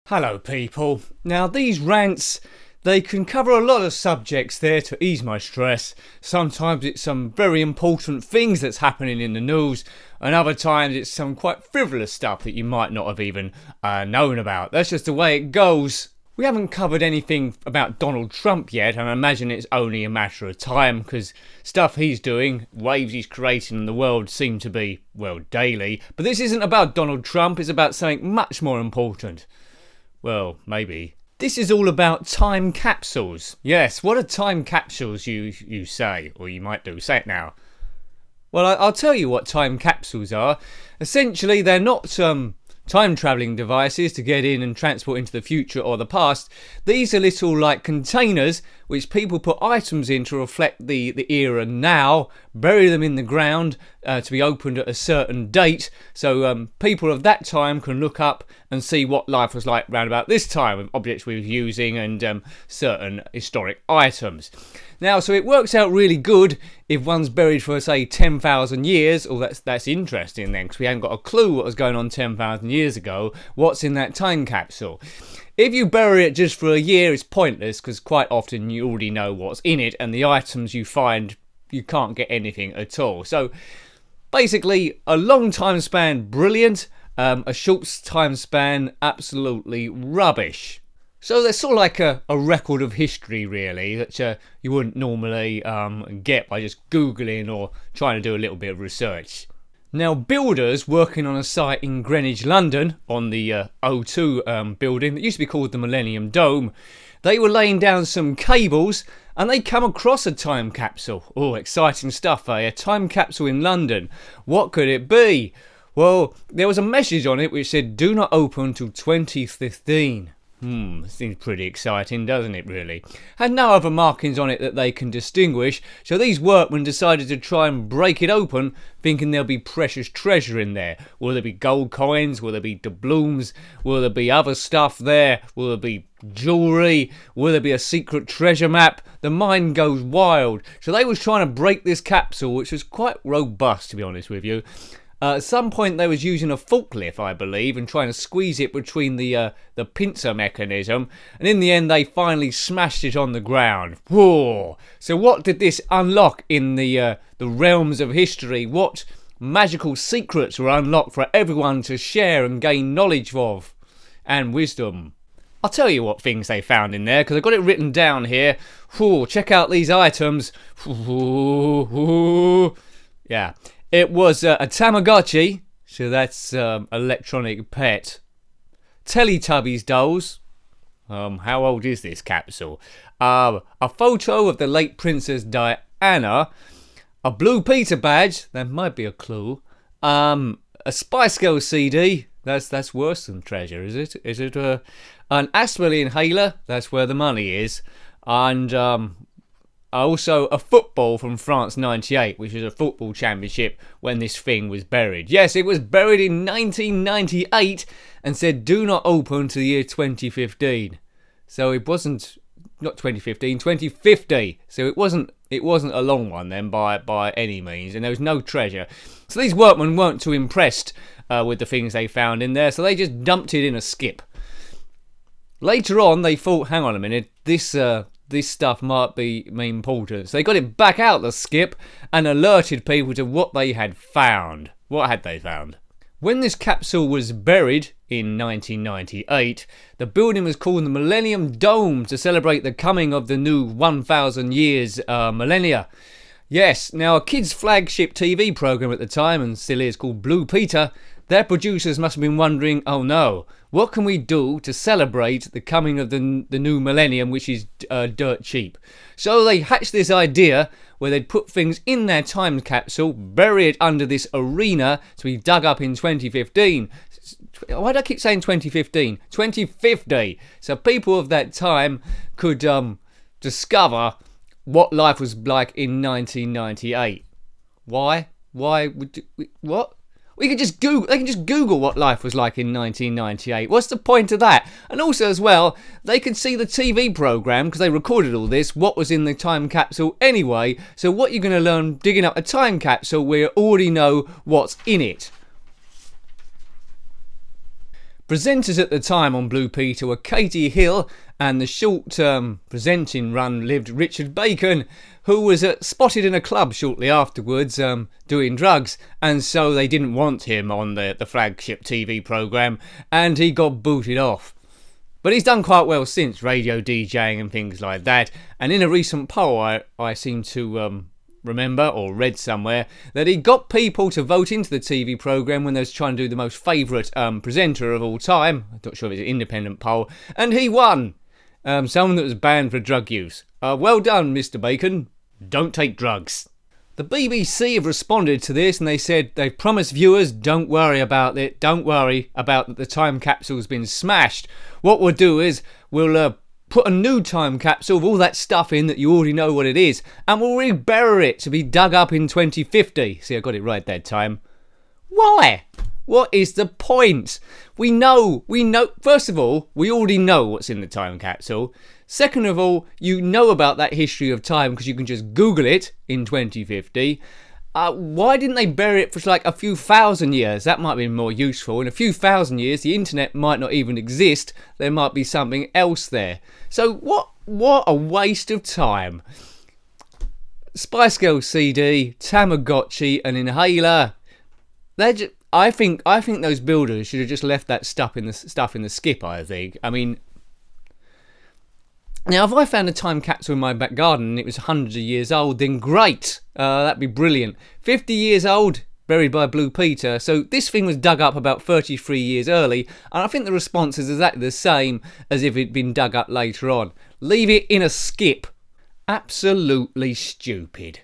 Hello people. Now these rants, they can cover a lot of subjects there to ease my stress. Sometimes it's some very important things that's happening in the news, and other times it's some quite frivolous stuff that you might not have even known about. That's just the way it goes. We haven't covered anything about Donald Trump yet, and I imagine it's only a matter of time because stuff he's doing, waves he's creating in the world seem to be, well, daily. But this isn't about Donald Trump, it's about something much more important. Well, maybe. This is all about time capsules. Yes, what are time capsules, you say? Or you might do. Say it now. Well, I'll tell you what time capsules are. Essentially, they're not time travelling devices to get in and transport into the future or the past. These are little like containers which people put items in to reflect the era now, bury them in the ground to be opened at a certain date, so people of that time can look up and see what life was like round about this time with objects we were using and certain historic items. Now, so it works out really good if one's buried for, say, 10,000 years. Oh, that's interesting then, because we haven't got a clue what was going on 10,000 years ago. What's in that time capsule? If you bury it just for a year, it's pointless, because quite often you already know what's in it, and the items you find, you can't get anything at all. So, basically, a long time span, brilliant. A short time span, absolutely rubbish. So they're sort of like a record of history, really, that you wouldn't normally get by just Googling or trying to do a little bit of research. Now, builders working on a site in Greenwich, London, on the O2 building that used to be called the Millennium Dome, they were laying down some cables and they come across a time capsule. Oh, exciting stuff, eh? A time capsule in London. What could it be? Well, there was a message on it which said, "Do not open till 2015. Seems pretty exciting, doesn't it, really? Had no other markings on it that they can distinguish, so these workmen decided to try and break it open, thinking there'll be precious treasure in there. Will there be gold coins? Will there be doubloons? Will there be other stuff there? Will there be jewellery? Will there be a secret treasure map? The mind goes wild. So they was trying to break this capsule, which was quite robust, to be honest with you. At some point they was using a forklift, I believe, and trying to squeeze it between the pincer mechanism, and in the end they finally smashed it on the ground. Whoa! So what did this unlock in the realms of history? What magical secrets were unlocked for everyone to share and gain knowledge of and wisdom? I'll tell you what things they found in there, because I've got it written down here. Whoa, check out these items. Whoa. Yeah. It was a Tamagotchi, so that's electronic pet. Teletubbies dolls. How old is this capsule? A photo of the late Princess Diana. A Blue Peter badge. That might be a clue. A Spice Girls CD. That's worse than treasure, is it? Is it an asthma inhaler? That's where the money is. And also a football from France '98, which is a football championship when this thing was buried. Yes, it was buried in 1998 and said do not open to the year 2015. So it wasn't, not 2015, 2050. So it wasn't a long one then by any means, and there was no treasure. So these workmen weren't too impressed with the things they found in there, so they just dumped it in a skip. Later on, they thought, hang on a minute, this stuff might be important. So they got it back out the skip and alerted people to what they had found. What had they found? When this capsule was buried in 1998, the building was called the Millennium Dome to celebrate the coming of the new 1,000 years millennia. Yes, now a kids' flagship TV programme at the time, and still is, called Blue Peter, their producers must have been wondering, oh no, what can we do to celebrate the coming of the new millennium, which is dirt cheap? So they hatched this idea where they'd put things in their time capsule, bury it under this arena to be dug up in 2015. Why do I keep saying 2015? 2050. So people of that time could discover what life was like in 1998. Why? What? They can just Google what life was like in 1998. What's the point of that? And also as well, they can see the TV programme, because they recorded all this, what was in the time capsule anyway. So what you're going to learn digging up a time capsule where you already know what's in it. Presenters at the time on Blue Peter were Katie Hill and the short-term presenting run lived Richard Bacon, who was spotted in a club shortly afterwards doing drugs, and so they didn't want him on the flagship TV programme and he got booted off. But he's done quite well since, radio DJing and things like that, and in a recent poll I seem to remember or read somewhere that he got people to vote into the TV programme when they was trying to do the most favourite presenter of all time. I'm not sure if it's an independent poll, and he won. Someone that was banned for drug use. Well done, Mr. Bacon. Don't take drugs. The BBC have responded to this and they said they've promised viewers, don't worry about it, don't worry about that the time capsule's been smashed. What we'll do is we'll put a new time capsule with all that stuff in that you already know what it is, and we'll rebury it to be dug up in 2050. See, I got it right that time. Why? What is the point? We know. First of all, we already know what's in the time capsule. Second of all, you know about that history of time because you can just Google it in 2050. Why didn't they bury it for like a few thousand years? That might have been more useful. In a few thousand years, the internet might not even exist. There might be something else there. So what a waste of time. Spice Girls CD, Tamagotchi, an inhaler. I think those builders should have just left that stuff in the skip. I think. I mean, now if I found a time capsule in my back garden and it was hundreds of years old, then great. That'd be brilliant. 50 years old, buried by Blue Peter. So this thing was dug up about 33 years early, and I think the response is exactly the same as if it'd been dug up later on. Leave it in a skip. Absolutely stupid.